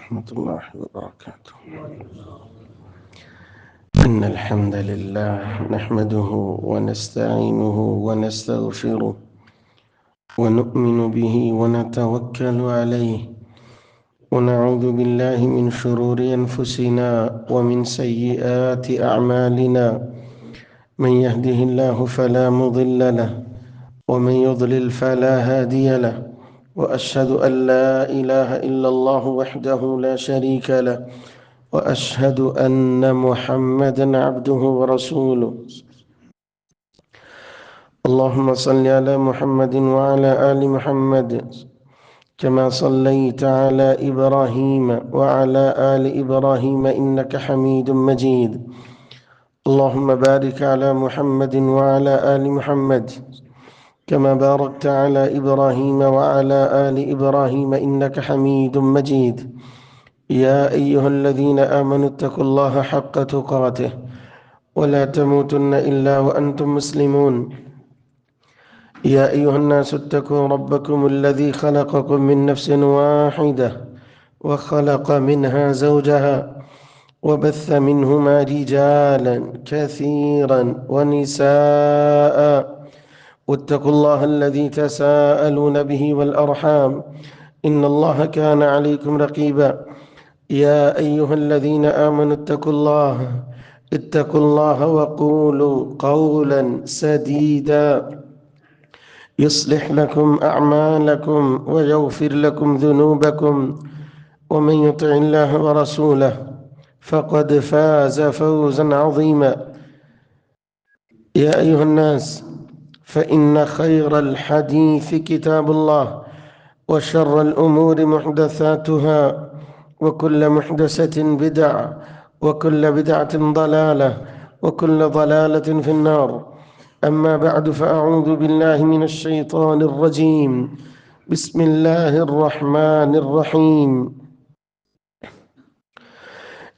ورحمة الله وبركاته. إن الحمد لله نحمده ونستعينه ونستغفره ونؤمن به ونتوكل عليه ونعوذ بالله من شرور أنفسنا ومن سيئات أعمالنا. من يهده الله فلا مضل له ومن يضلل فلا هادي له، وأشهد أن لا إله إلا الله وحده لا شريك له، وأشهد أن محمدًا عبده ورسوله. اللهم صل على محمد وعلى آل محمد كما صليت على إبراهيم وعلى آل إبراهيم إنك حميد مجيد. اللهم بارك على محمد وعلى آل محمد كما باركت على إبراهيم وعلى آل إبراهيم إنك حميد مجيد. يا أيها الذين آمنوا اتقوا الله حق تقاته ولا تموتن إلا وأنتم مسلمون. يا أيها الناس اتقوا ربكم الذي خلقكم من نفس واحدة وخلق منها زوجها وبث منهما رجالا كثيرا ونساء، واتقوا الله الذي تساءلون به والأرحام إن الله كان عليكم رقيبا. يا أيها الذين آمنوا اتقوا الله وقولوا قولا سديدا يصلح لكم أعمالكم ويغفر لكم ذنوبكم، ومن يطع الله ورسوله فقد فاز فوزا عظيما. يا أيها الناس فإن خير الحديث كتاب الله، وشر الأمور محدثاتها، وكل محدثة بدعة، وكل بدعة ضلالة، وكل ضلالة في النار. أما بعد، فأعوذ بالله من الشيطان الرجيم. بسم الله الرحمن الرحيم.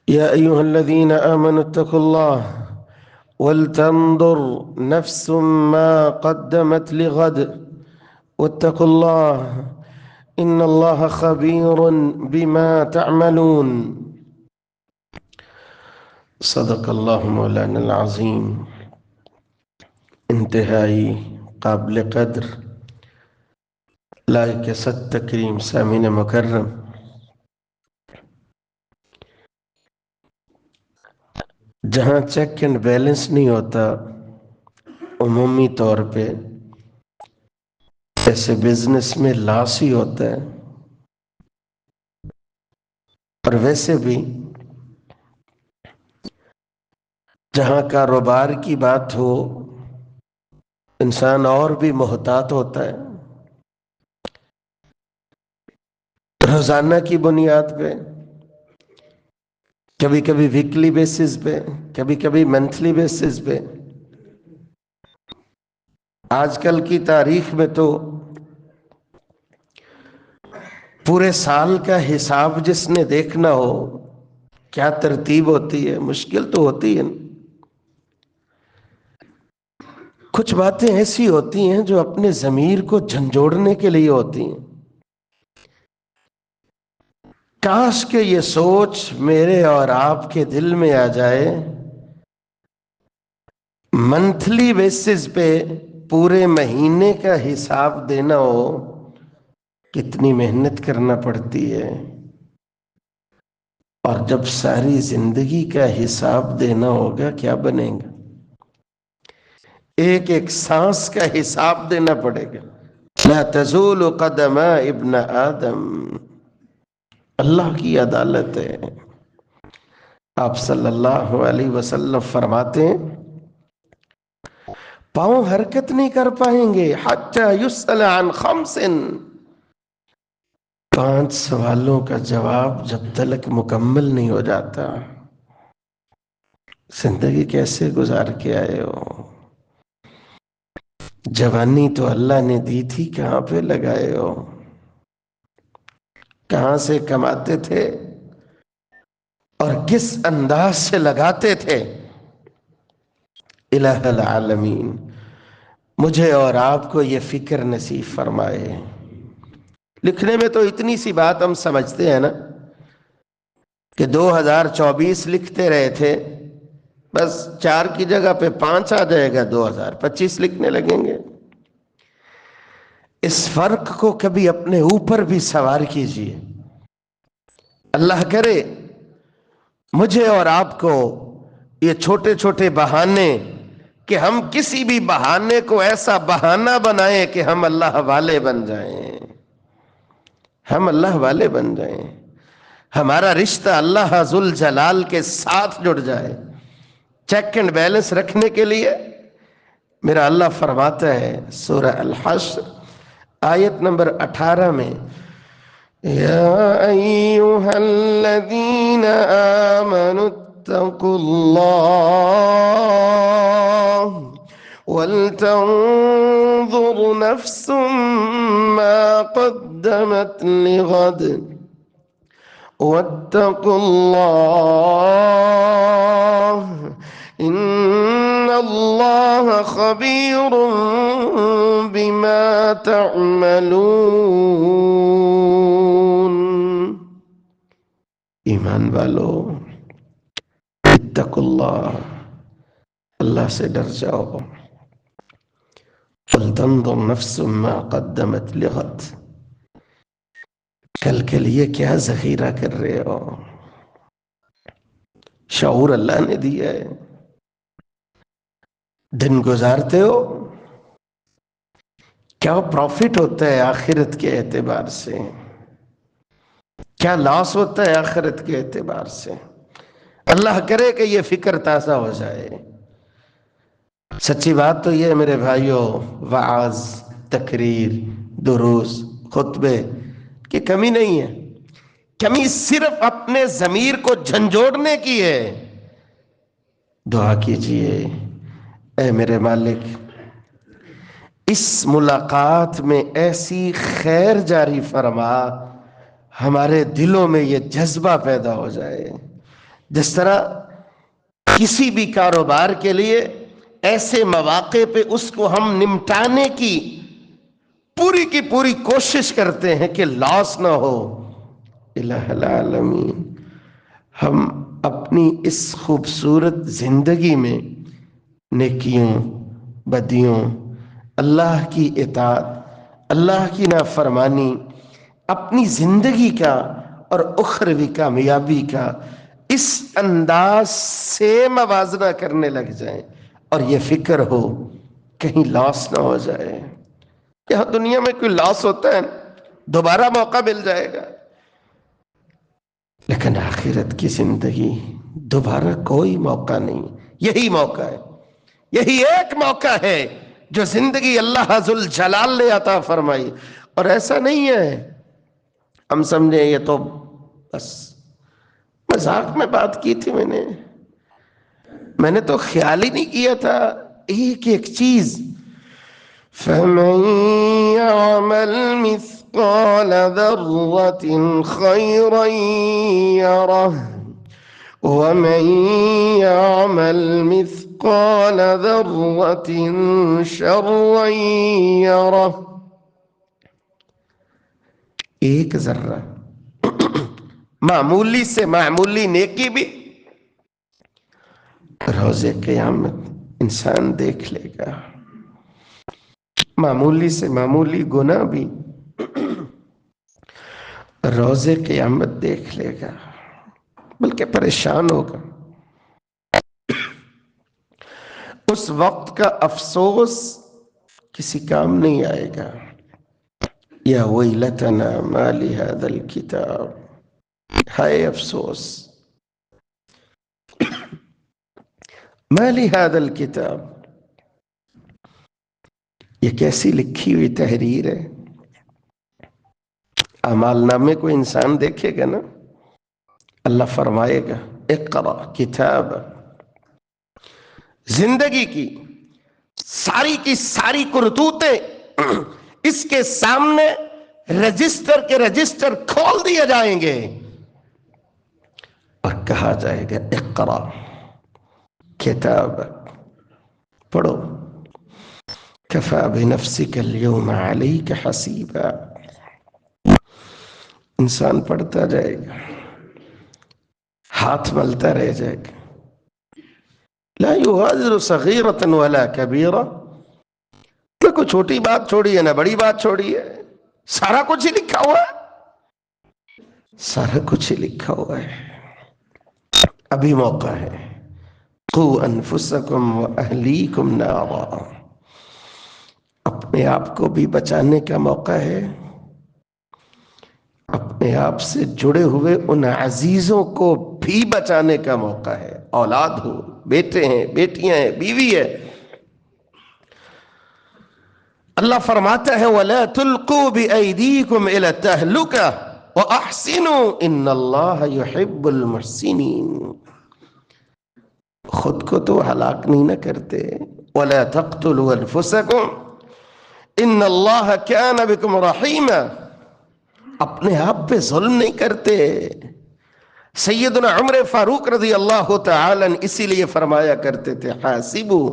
يا أيها الذين آمنوا اتقوا الله ولتنظر نفس ما قدمت لغد واتقوا الله إن الله خبير بما تعملون. صدق اللہ مولانا العظیم. انتہائی قابل قدر لائق صد تکریم سامعین مکرم، جہاں چیک اینڈ بیلنس نہیں ہوتا عمومی طور پہ ایسے بزنس میں لاس ہی ہوتا ہے، اور ویسے بھی جہاں کاروبار کی بات ہو انسان اور بھی محتاط ہوتا ہے. روزانہ کی بنیاد پہ، کبھی کبھی ویکلی بیسس پہ، کبھی کبھی منتھلی بیسس پہ. آج کل کی تاریخ میں تو پورے سال کا حساب جس نے دیکھنا ہو کیا ترتیب ہوتی ہے، مشکل تو ہوتی ہے. کچھ باتیں ایسی ہوتی ہیں جو اپنے ضمیر کو جھنجھوڑنے کے لیے ہوتی ہیں. کاش کہ یہ سوچ میرے اور آپ کے دل میں آ جائے، منتھلی بیسس پہ پورے مہینے کا حساب دینا ہو کتنی محنت کرنا پڑتی ہے، اور جب ساری زندگی کا حساب دینا ہوگا کیا بنے گا. ایک ایک سانس کا حساب دینا پڑے گا. لا تزول قدم ابن آدم. اللہ کی عدالت ہے. آپ صلی اللہ علیہ وسلم فرماتے ہیں پاؤں حرکت نہیں کر پائیں گے حتی یسأل عن خمس. 5 سوالوں کا جواب جب تک مکمل نہیں ہو جاتا. زندگی کیسے گزار کے آئے ہو؟ جوانی تو اللہ نے دی تھی، کہاں پہ لگائے ہو؟ کہاں سے کماتے تھے اور کس انداز سے لگاتے تھے؟ الہ العالمین مجھے اور آپ کو یہ فکر نصیب فرمائے. لکھنے میں تو اتنی سی بات ہم سمجھتے ہیں نا، کہ 2024 لکھتے رہے تھے، بس 4 کی جگہ پہ 5 آ جائے گا، 2025 لکھنے لگیں گے۔ اس فرق کو کبھی اپنے اوپر بھی سوار کیجئے۔ اللہ کرے مجھے اور آپ کو یہ چھوٹے چھوٹے بہانے، کہ ہم کسی بھی بہانے کو ایسا بہانہ بنائیں کہ ہم اللہ والے بن جائیں، ہم اللہ والے بن جائیں، ہمارا رشتہ اللہ ذوالجلال کے ساتھ جڑ جائے۔ چیک اینڈ بیلنس رکھنے کے لیے میرا اللہ فرماتا ہے سورہ الحشر آیت نمبر 18 میں، یا ایہا الذین آمنوا اتقوا اللہ ولتنظر نفس ما قدمت لغد واتقوا اللہ ان اللہ خبیر بما تعملون۔ ایمان والو اتقوا اللہ، اللہ سے ڈر جاؤ۔ ولتنظر نفس ما قدمت لغد، کل کے لیے کیا ذخیرہ کر رہے ہو؟ شعور اللہ نے دیا ہے، دن گزارتے ہو، کیا پروفٹ ہوتا ہے آخرت کے اعتبار سے، کیا لاس ہوتا ہے آخرت کے اعتبار سے۔ اللہ کرے کہ یہ فکر تازہ ہو جائے۔ سچی بات تو یہ ہے میرے بھائیوں، وعظ، تقریر، دروس، خطبے کی کمی نہیں ہے، کمی صرف اپنے ضمیر کو جھنجھوڑنے کی ہے۔ دعا کیجئے، اے میرے مالک اس ملاقات میں ایسی خیر جاری فرما، ہمارے دلوں میں یہ جذبہ پیدا ہو جائے، جس طرح کسی بھی کاروبار کے لیے ایسے مواقع پہ اس کو ہم نمٹانے کی پوری کوشش کرتے ہیں کہ لاس نہ ہو۔ الہ العالمین ہم اپنی اس خوبصورت زندگی میں نیکیوں، بدیوں، اللہ کی اطاعت، اللہ کی نافرمانی، اپنی زندگی کا اور اخروی کامیابی کا اس انداز سے موازنہ کرنے لگ جائیں، اور یہ فکر ہو کہیں لاس نہ ہو جائے۔ یہاں دنیا میں کوئی لاس ہوتا ہے، دوبارہ موقع مل جائے گا، لیکن آخرت کی زندگی دوبارہ کوئی موقع نہیں۔ یہی موقع ہے، یہی ایک موقع ہے جو زندگی اللہ ذوالجلال نے عطا فرمائی۔ اور ایسا نہیں ہے ہم سمجھیں یہ تو بس مذاق میں بات کی تھی، میں نے تو خیال ہی نہیں کیا تھا۔ ایک ایک چیز، فَمَن يَعْمَلْ مِثْقَالَ ذَرَّةٍ خَيْرًا يَرَهُ وَمَن يَعْمَلْ مِثْقَالَ ذَرَّةٍ شَرًّا يَرَهُ۔ ایک ذرہ معمولی سے معمولی نیکی بھی روز قیامت انسان دیکھ لے گا، معمولی سے معمولی گناہ بھی روز قیامت دیکھ لے گا، بلکہ پریشان ہوگا۔ اس وقت کا افسوس کسی کام نہیں آئے گا۔ یا ویلتنا ما لہذا الکتاب، ہائے افسوس، ما لہذا الکتاب، یہ کیسی لکھی ہوئی تحریر ہے۔ اعمال نامے کو انسان دیکھے گا نا، اللہ فرمائے گا اقرا کتاب، زندگی کی ساری کرتوتیں اس کے سامنے رجسٹر کے رجسٹر کھول دیے جائیں گے، اور کہا جائے گا اقرا کتاب، پڑھو، کفا بنفسک اليوم علیک حسیبا۔ انسان پڑھتا جائے گا، ہاتھ ملتا رہ جائے گا. لا یغادر صغیرۃ ولا کبیرہ، نہ کوئی چھوٹی بات چھوڑی ہے نہ بڑی بات چھوڑی ہے، سارا کچھ ہی لکھا ہوا ہے، سارا کچھ ہی لکھا ہوا ہے. ابھی موقع ہے. قوا انفسکم واہلیکم نارا، اپنے آپ کو بھی بچانے کا موقع ہے، اپنے آپ سے جڑے ہوئے ان عزیزوں کو بھی بچانے کا موقع ہے. اولاد ہو، بیٹے ہیں، بیٹیاں ہیں، بیوی ہے. اللہ فرماتا ہے وَلَا تُلْقُوا بِأَيْدِيكُمْ إِلَى التَّهْلُكَةِ وَأَحْسِنُوا إِنَّ اللَّهَ يُحِبُّ الْمُحْسِنِينَ. خود کو تو ہلاک نہیں نہ کرتے. وَلَا تَقْتُلُوا أَنفُسَكُمْ إِنَّ اللَّهَ كَانَ بِكُمْ رَحِيمًا. اپنے آپ پہ ظلم نہیں کرتے. سیدنا عمر فاروق رضی اللہ تعالی عنہ اسی لیے فرمایا کرتے تھے حاسبوا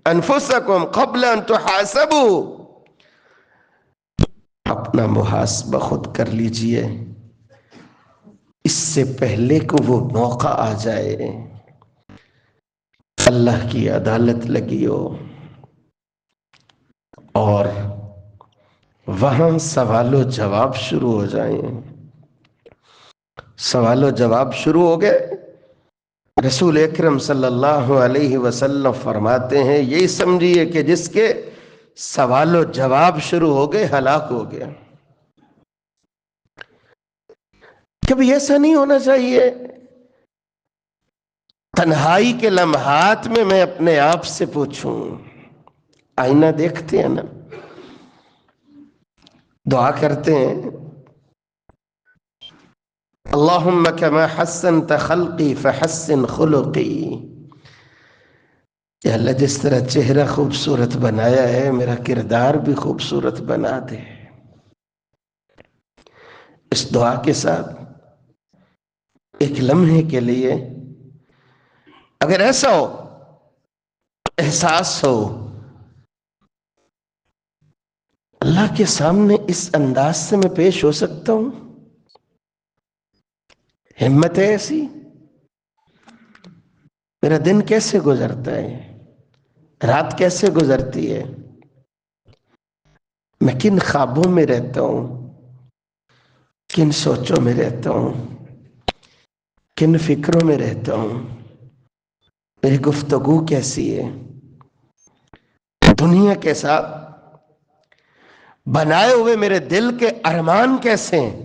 انفسکم قبل ان تحاسبوا، اپنا محاسبہ خود کر لیجئے اس سے پہلے کو وہ موقع آ جائے اللہ کی عدالت لگی ہو اور وہاں سوال و جواب شروع ہو جائیں. سوال و جواب شروع ہو گئے. رسول اکرم صلی اللہ علیہ وسلم فرماتے ہیں یہی سمجھیے کہ جس کے سوال و جواب شروع ہو گئے ہلاک ہو گیا. کبھی ایسا نہیں ہونا چاہیے تنہائی کے لمحات میں اپنے آپ سے پوچھوں. آئینہ دیکھتے ہیں نا، دعا کرتے ہیں اللہم کما حسنت خلقی فحسن خلقی. یا اللہ جس طرح چہرہ خوبصورت بنایا ہے میرا کردار بھی خوبصورت بنا دے. اس دعا کے ساتھ ایک لمحے کے لیے اگر ایسا ہو احساس ہو اللہ کے سامنے اس انداز سے میں پیش ہو سکتا ہوں، ہمت ہے ایسی؟ میرا دن کیسے گزرتا ہے، رات کیسے گزرتی ہے، میں کن خوابوں میں رہتا ہوں، کن سوچوں میں رہتا ہوں، کن فکروں میں رہتا ہوں، میری گفتگو کیسی ہے، دنیا کے ساتھ بنائے ہوئے میرے دل کے ارمان کیسے ہیں.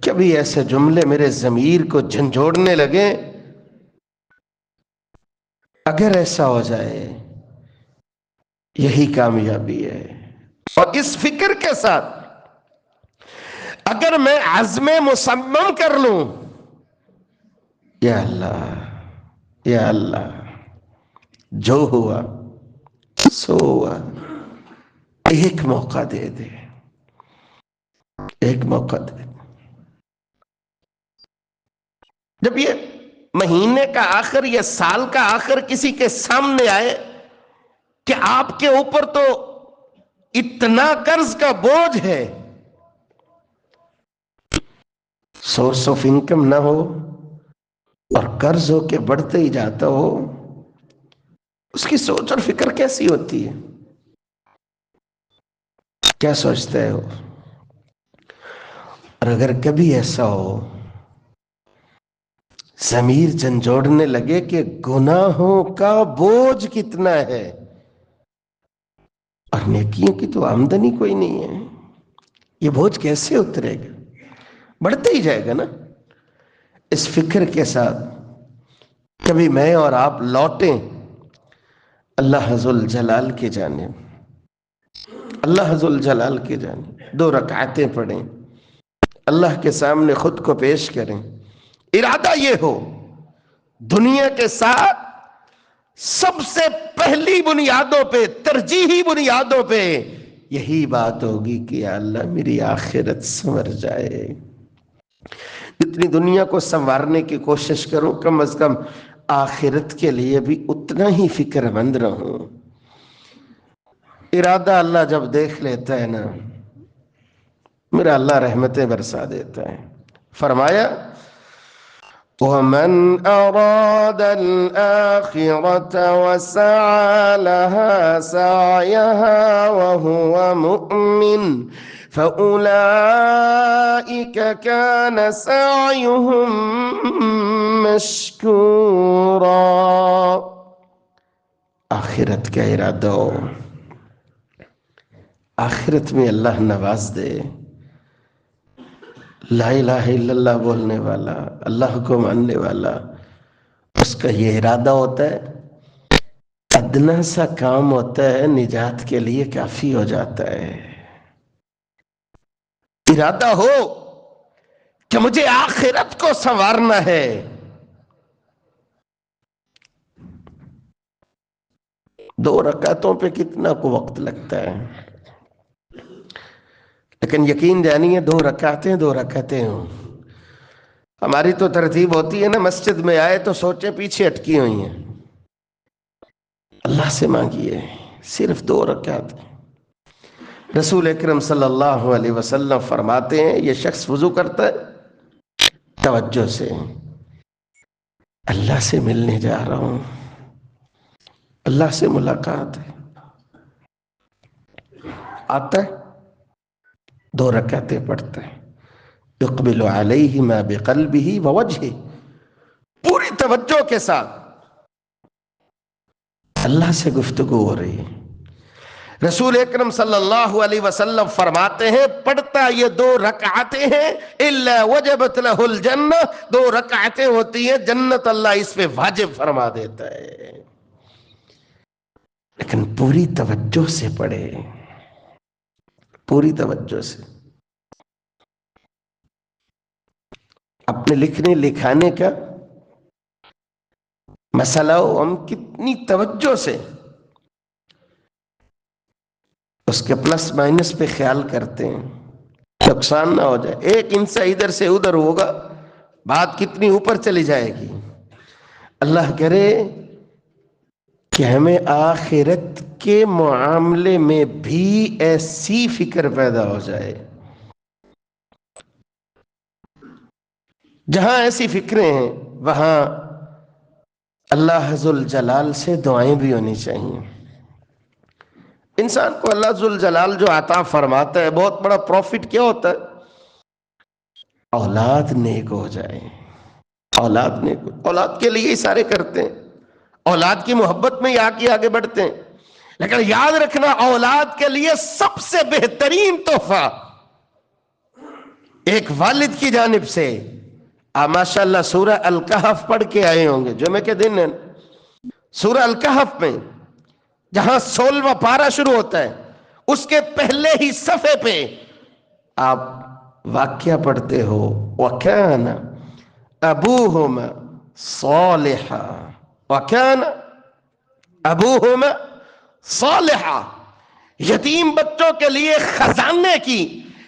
کبھی ایسے جملے میرے ضمیر کو جھنجھوڑنے لگے، اگر ایسا ہو جائے یہی کامیابی ہے. اور اس فکر کے ساتھ اگر میں عزم مصمم کر لوں یا اللہ یا اللہ جو ہوا سو ہوا، ایک موقع دے دے، ایک موقع دے. جب یہ مہینے کا آخر یا سال کا آخر کسی کے سامنے آئے کہ آپ کے اوپر تو اتنا قرض کا بوجھ ہے، سورس آف انکم نہ ہو اور قرض ہو کے بڑھتے ہی جاتا ہو، اس کی سوچ اور فکر کیسی ہوتی ہے؟ کیا سوچتے ہو؟ اور اگر کبھی ایسا ہو ضمیر جھنجھوڑنے لگے کہ گناہوں کا بوجھ کتنا ہے اور نیکیوں کی تو آمدنی کوئی نہیں ہے، یہ بوجھ کیسے اترے گا؟ بڑھتے ہی جائے گا نا. اس فکر کے ساتھ کبھی میں اور آپ لوٹیں اللہ ذوالجلال کی جانب، اللہ ذوالجلال کی جانب 2 رکعتیں پڑھیں، اللہ کے سامنے خود کو پیش کریں. ارادہ یہ ہو دنیا کے ساتھ سب سے پہلی بنیادوں پہ، ترجیحی بنیادوں پہ یہی بات ہوگی کہ یا اللہ میری آخرت سنور جائے. جتنی دنیا کو سنوارنے کی کوشش کروں کم از کم آخرت کے لیے بھی اتنا ہی فکر مند رہوں. ارادہ اللہ جب دیکھ لیتا ہے نا میرا اللہ رحمتیں برسا دیتا ہے. فرمایا وَمَنْ أَرَادَ الْآخِرَةَ وَسَعَى لَهَا سَعْيَهَا وَهُوَ مُؤْمِنٌ فَأُولَئِكَ كَانَ سَعْيُهُمْ مَشْكُورًا۔ آخرت کا ارادہ ہو، آخرت میں اللہ نواز دے، لا الہ الا اللہ بولنے والا، اللہ کو ماننے والا، اس کا یہ ارادہ ہوتا ہے، ادنا سا کام ہوتا ہے، نجات کے لیے کافی ہو جاتا ہے۔ ارادہ ہو کہ مجھے آخرت کو سنوارنا ہے، دو رکعتوں پہ کتنا کو وقت لگتا ہے، لیکن یقین جانیے دو رکعتیں ہوں۔ ہماری تو ترتیب ہوتی ہے نا، مسجد میں آئے تو سوچے پیچھے اٹکی ہوئی ہیں، اللہ سے مانگیے صرف 2 رکعت۔ رسول اکرم صلی اللہ علیہ وسلم فرماتے ہیں یہ شخص وضو کرتا ہے توجہ سے، اللہ سے ملنے جا رہا ہوں، اللہ سے ملاقات ہے، آتا ہے 2 رکعتیں پڑھتا ہے، یقبل علیہما بقلبہ ووجہہ، پوری توجہ کے ساتھ اللہ سے گفتگو ہو رہی ہے۔ رسول اکرم صلی اللہ علیہ وسلم فرماتے ہیں پڑھتا یہ 2 رکعتیں ہیں الا وجبت لہ الجنہ، 2 رکعتیں ہوتی ہیں جنت اللہ اس پہ واجب فرما دیتا ہے، لیکن پوری توجہ سے پڑھے، پوری توجہ سے۔ اپنے لکھنے لکھانے کا مسئلہ ہو، ہم کتنی توجہ سے اس کے پلس مائنس پہ خیال کرتے ہیں، نقصان نہ ہو جائے، ایک انسا ادھر سے ادھر ہوگا بات کتنی اوپر چلی جائے گی۔ اللہ کرے کہ ہمیں آخرت کے معاملے میں بھی ایسی فکر پیدا ہو جائے، جہاں ایسی فکریں ہیں وہاں اللہ ذوالجلال سے دعائیں بھی ہونی چاہیے۔ انسان کو اللہ ذوالجلال جو عطا فرماتا ہے، بہت بڑا پروفٹ کیا ہوتا ہے؟ اولاد نیک ہو جائے، اولاد نیک ہو، اولاد کے لیے ہی سارے کرتے ہیں، اولاد کی محبت میں ہی آگے بڑھتے ہیں، لیکن یاد رکھنا اولاد کے لیے سب سے بہترین تحفہ ایک والد کی جانب سے، آپ ماشاءاللہ سورہ الکہف پڑھ کے آئے ہوں گے جمعہ کے دن، سورہ الکہف میں جہاں 16واں پارہ شروع ہوتا ہے اس کے پہلے ہی صفحے پہ آپ واقعہ پڑھتے ہو وَكَانَ أَبُوهُمَا صَالِحًا، وَكَانَ أَبُوهُمَا صَالِحًا، یتیم بچوں کے لیے خزانے کی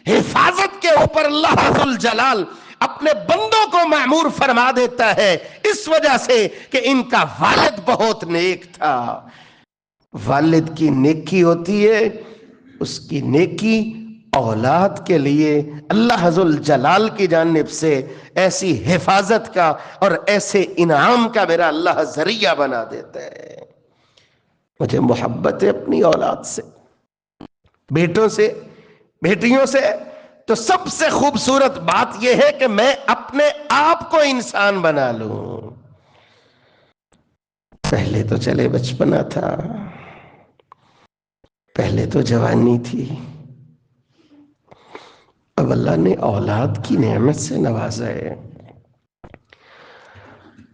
حفاظت کے اوپر اللہ ذوالجلال اپنے بندوں کو معمور فرما دیتا ہے، اس وجہ سے کہ ان کا والد بہت نیک تھا۔ والد کی نیکی ہوتی ہے، اس کی نیکی اولاد کے لیے اللہ ذوالجلال کی جانب سے ایسی حفاظت کا اور ایسے انعام کا میرا اللہ ذریعہ بنا دیتا ہے۔ مجھے محبت ہے اپنی اولاد سے، بیٹوں سے، بیٹیوں سے، تو سب سے خوبصورت بات یہ ہے کہ میں اپنے آپ کو انسان بنا لوں۔ پہلے تو چلے بچپنا تھا، پہلے تو جوانی تھی، اب اللہ نے اولاد کی نعمت سے نوازا ہے۔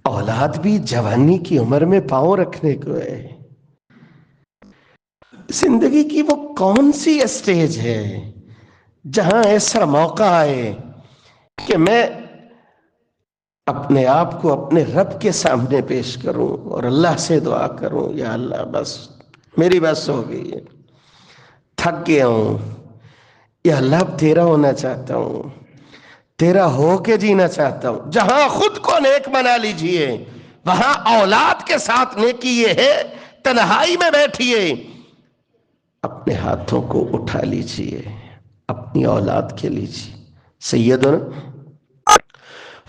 اولاد بھی جوانی کی عمر میں پاؤں رکھنے کو ہے۔ زندگی کی وہ کون سی اسٹیج ہے جہاں ایسا موقع آئے کہ میں اپنے آپ کو اپنے رب کے سامنے پیش کروں اور اللہ سے دعا کروں، یا اللہ بس میری بس ہو گئی ہے، تھک گیا ہوں، یا اللہ اب تیرا ہونا چاہتا ہوں، تیرا ہو کے جینا چاہتا ہوں۔ جہاں خود کو نیک بنا لیجئے وہاں اولاد کے ساتھ نیکی یہ ہے، تنہائی میں بیٹھیے، اپنے ہاتھوں کو اٹھا لیجئے، اپنی اولاد کے لیجئے۔ سیدنا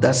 10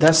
10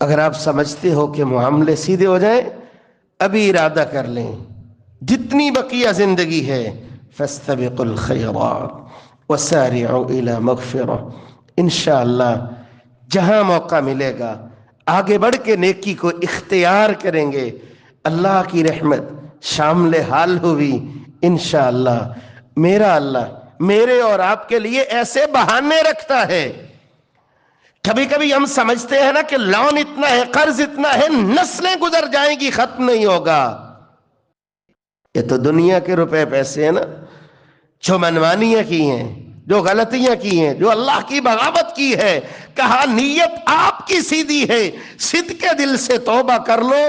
اگر آپ سمجھتے ہو کہ معاملے سیدھے ہو جائیں، ابھی ارادہ کر لیں، جتنی بقیہ زندگی ہے، فاستبقوا الخیرات وسارعوا الی مغفرہ، انشاءاللہ جہاں موقع ملے گا آگے بڑھ کے نیکی کو اختیار کریں گے، اللہ کی رحمت شامل حال ہوئی انشاءاللہ۔ میرا اللہ میرے اور آپ کے لیے ایسے بہانے رکھتا ہے۔ کبھی کبھی ہم سمجھتے ہیں نا کہ لون اتنا ہے، قرض اتنا ہے، نسلیں گزر جائیں گی، ختم نہیں ہوگا۔ یہ تو دنیا کے روپے پیسے ہیں نا، جو منمانیاں کی ہیں، جو غلطیاں کی ہیں، جو اللہ کی بغاوت کی ہے۔ کہا نیت آپ کی سیدھی ہے، صدقے دل سے توبہ کر لو،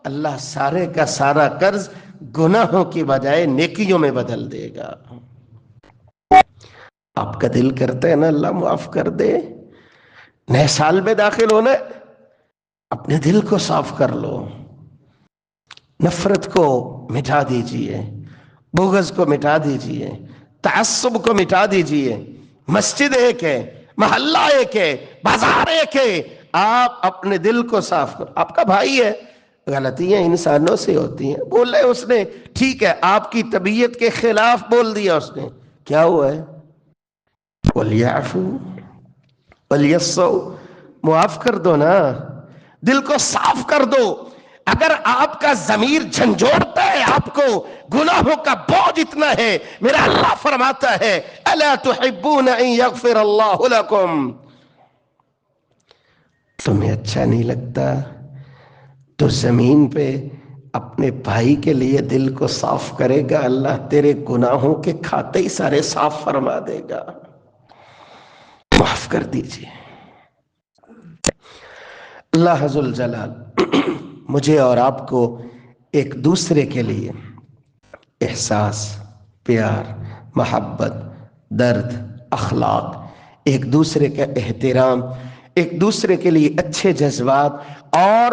اللہ سارے کا سارا قرض گناہوں کی بجائے نیکیوں میں بدل دے گا۔ آپ کا دل کرتا ہے نا اللہ معاف کر دے، نئے سال میں داخل ہونا ہے، اپنے دل کو صاف کر لو، نفرت کو مٹا دیجئے، بغض کو مٹا دیجئے، تعصب کو مٹا دیجئے۔ مسجد ایک ہے، محلہ ایک ہے، بازار ایک ہے، آپ اپنے دل کو صاف کرو۔ آپ کا بھائی ہے، غلطیاں انسانوں سے ہوتی ہیں، بولے اس نے، ٹھیک ہے، آپ کی طبیعت کے خلاف بول دیا اس نے، کیا ہوا ہے؟ وَلْيَعْفُوا وَلْيَصْفَحُوا، معاف کر دو نا، دل کو صاف کر دو۔ اگر آپ کا ضمیر جھنجھوڑتا ہے آپ کو، گناہوں کا بوجھ اتنا ہے، میرا اللہ فرماتا ہے أَلَا تُحِبُّونَ أَن يَغْفِرَ اللَّهُ لَكُمْ، تمہیں اچھا نہیں لگتا تو زمین پہ اپنے بھائی کے لیے دل کو صاف کرے گا، اللہ تیرے گناہوں کے کھاتے ہی سارے صاف فرما دے گا۔ معاف کر دیجئے۔ اللہ ذو الجلال مجھے اور آپ کو ایک دوسرے کے لیے احساس، پیار، محبت، درد، اخلاق، ایک دوسرے کا احترام، ایک دوسرے کے لیے اچھے جذبات اور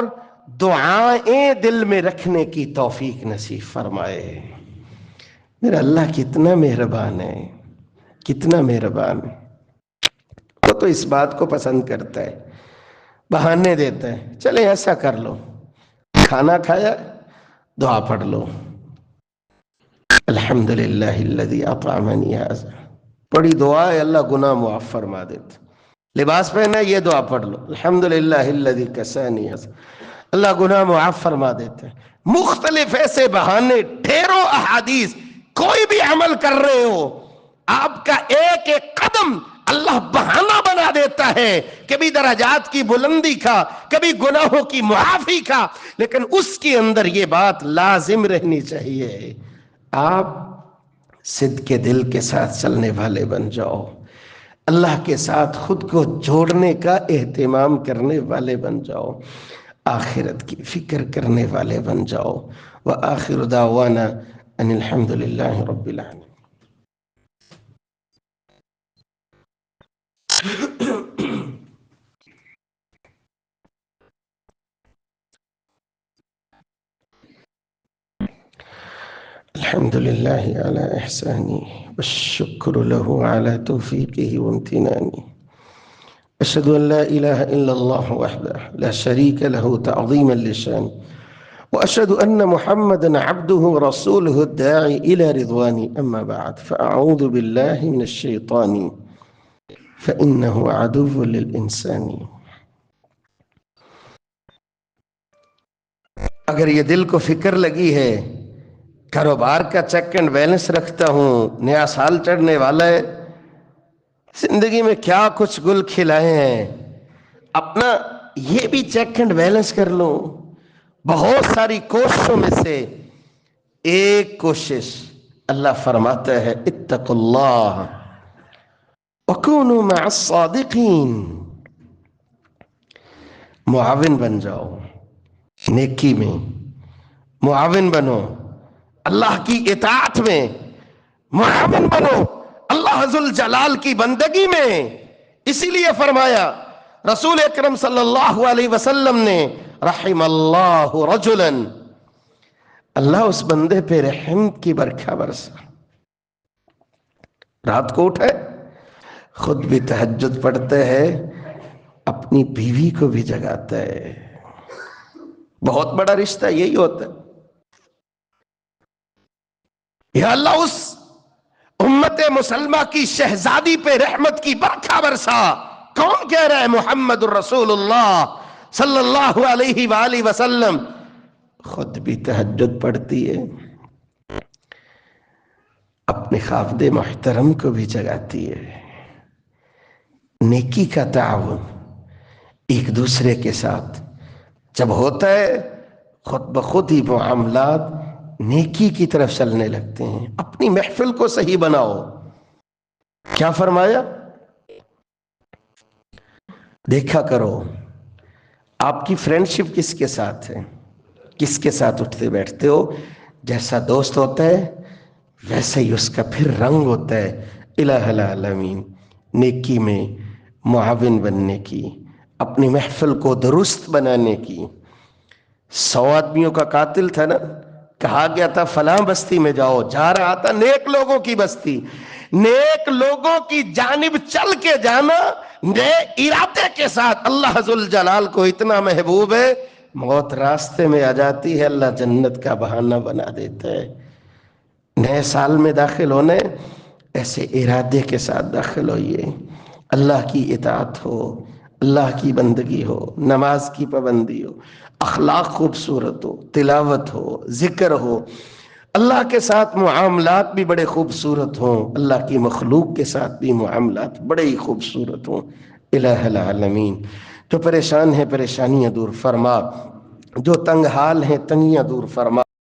دعائیں دل میں رکھنے کی توفیق نصیب فرمائے۔ میرا اللہ کتنا مہربان ہے، کتنا مہربان ہے۔ وہ تو اس بات کو پسند کرتا ہے، بہانے دیتا ہے، چلیں ایسا کر لو، کھانا کھایا دعا پڑھ لو، الحمدللہ الذی اطعمنی ھذا، بڑی دعا ہے، اللہ گناہ معاف فرما دیتا۔ لباس پہنا یہ دعا پڑھ لو، الحمدللہ الذی کسانی ھذا، اللہ گناہ معاف فرما دیتا ہے۔ مختلف ایسے بہانے، ڈھیروں احادیث، کوئی بھی عمل کر رہے ہو، آپ کا ایک ایک قدم اللہ بہانہ بنا دیتا ہے، کبھی درجات کی بلندی کا، کبھی گناہوں کی معافی کا، لیکن اس کے اندر یہ بات لازم رہنی چاہیے، آپ صدق کے دل کے ساتھ چلنے والے بن جاؤ، اللہ کے ساتھ خود کو جوڑنے کا اہتمام کرنے والے بن جاؤ، آخرت کی فکر کرنے والے بن جاؤ۔ وآخر دعوانا ان الحمدللہ رب العالمین۔ الحمد لله على إحسانه والشكر له على توفيقه وامتنانه، أشهد أن لا إله إلا الله وحده لا شريك له تعظيما لشانه، وأشهد أن محمدا عبده ورسوله الداعي إلى رضوانه، أما بعد فأعوذ بالله من الشيطان فإنه عدو للإنسان۔ اگر یہ دل کو فکر لگی ہے، کاروبار کا چیک اینڈ بیلنس رکھتا ہوں، نیا سال چڑھنے والا ہے، زندگی میں کیا کچھ گل کھلائے ہیں، اپنا یہ بھی چیک اینڈ بیلنس کر لوں۔ بہت ساری کوششوں میں سے ایک کوشش، اللہ فرماتا ہے اتقوا اللہ وکونوا مع الصادقین، معاون بن جاؤ، نیکی میں معاون بنو، اللہ کی اطاعت میں معاون بنو، اللہ ذو الجلال کی بندگی میں۔ اسی لیے فرمایا رسول اکرم صلی اللہ علیہ وسلم نے رحم اللہ رجلا، اللہ اس بندے پہ رحم کی برکھا برسا، رات کو اٹھے، خود بھی تہجد پڑھتے ہیں، اپنی بیوی کو بھی جگاتا ہے. بہت بڑا رشتہ یہی ہوتا ہے. یا اللہ اس امت مسلمہ کی شہزادی پہ رحمت کی برکھا برسا. کون کہہ رہا ہے؟ محمد الرسول اللہ صلی اللہ علیہ وآلہ وسلم. خود بھی تہجد پڑھتی ہے، اپنے خافد محترم کو بھی جگاتی ہے. نیکی کا تعاون ایک دوسرے کے ساتھ جب ہوتا ہے، خود بخود ہی معاملات نیکی کی طرف چلنے لگتے ہیں. اپنی محفل کو صحیح بناؤ. کیا فرمایا؟ دیکھا کرو آپ کی فرینڈشپ کس کے ساتھ ہے، کس کے ساتھ اٹھتے بیٹھتے ہو. جیسا دوست ہوتا ہے ویسا ہی اس کا پھر رنگ ہوتا ہے. الہ العالمین نیکی میں معاون بننے کی، اپنی محفل کو درست بنانے کی. 100 آدمیوں کا قاتل تھا نا، کہا گیا تھا فلاں بستی میں جاؤ، جا رہا تھا نیک لوگوں کی بستی. نیک لوگوں کی جانب چل کے جانا نیک ارادے کے ساتھ. اللہ ذوالجلال کو اتنا محبوب ہے، موت راستے میں آ جاتی ہے، اللہ جنت کا بہانہ بنا دیتا ہے. نئے سال میں داخل ہونے ایسے ارادے کے ساتھ داخل ہوئیے. اللہ کی اطاعت ہو، اللہ کی بندگی ہو، نماز کی پابندی ہو، اخلاق خوبصورت ہو، تلاوت ہو، ذکر ہو، اللہ کے ساتھ معاملات بھی بڑے خوبصورت ہوں، اللہ کی مخلوق کے ساتھ بھی معاملات بڑے ہی خوبصورت ہوں. الہ العالمین جو پریشان ہیں پریشانیاں دور فرما، جو تنگ حال ہیں تنگیاں دور فرما.